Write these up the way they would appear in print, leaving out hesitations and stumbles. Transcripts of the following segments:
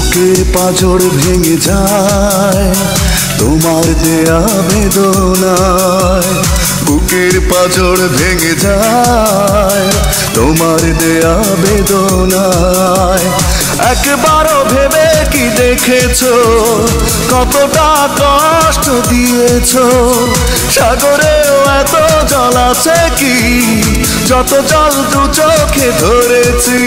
বুকের পাঁজর ভেঙে যায় তোমার দেয়া বেদনায়, বুকের পাঁজর ভেঙে যায় তোমার দেয়া বেদনায়। একবারও ভেবে কি দেখেছো কতটা কষ্ট দিয়েছো? সাগরেও এত জল আছে কি যত জল দু চোখে ধরেছি?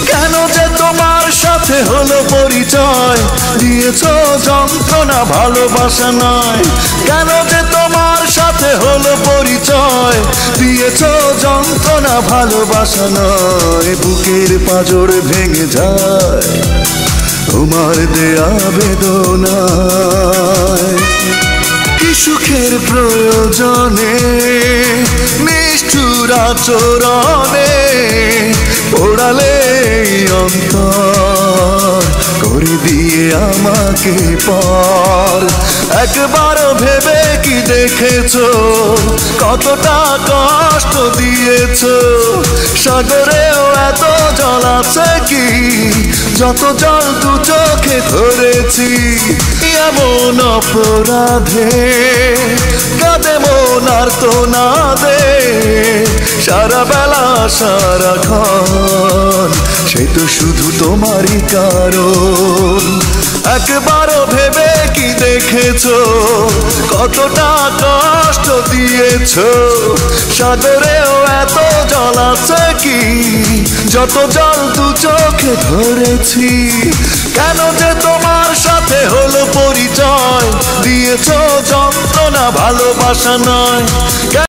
কেন যে তোমার সাথে হলো পরিচয়, দিয়েছো যন্ত্রণা ভালোবাসা নয়। কেন যে তোমার সাথে হলো পরিচয়, দিয়েছো যন্ত্রণা ভালোবাসা নয়। বুকের পাঁজর ভেঙে যায় তোমার দেয়া বেদনায়। কি সুখের প্রয়োজনে নিষ্ঠুর আচরণে পোড়ালে অন্তর করে দিয়ে আমাকে পর। একবারও ভেবে কি দেখেছো কতটা কষ্ট দিয়েছো? সাগরেও এত জল আছে কি যত জল দু চোখে ধরেছি? এমন অপরাধে কাঁদে মন আর তো না দে সারা বেলা সারাক্ষণ, সে তো শুধু তোমারই কারণ। একবারও ভেবে কি দেখেছো কতটা কষ্ট দিয়েছো? সাগরেও এত জল আছে কি যত জল দু চোখে ধরেছি? কেন যে তোমার সাথে হলো পরিচয়, দিয়েছো যন্ত্রণা ভালোবাসা নয়।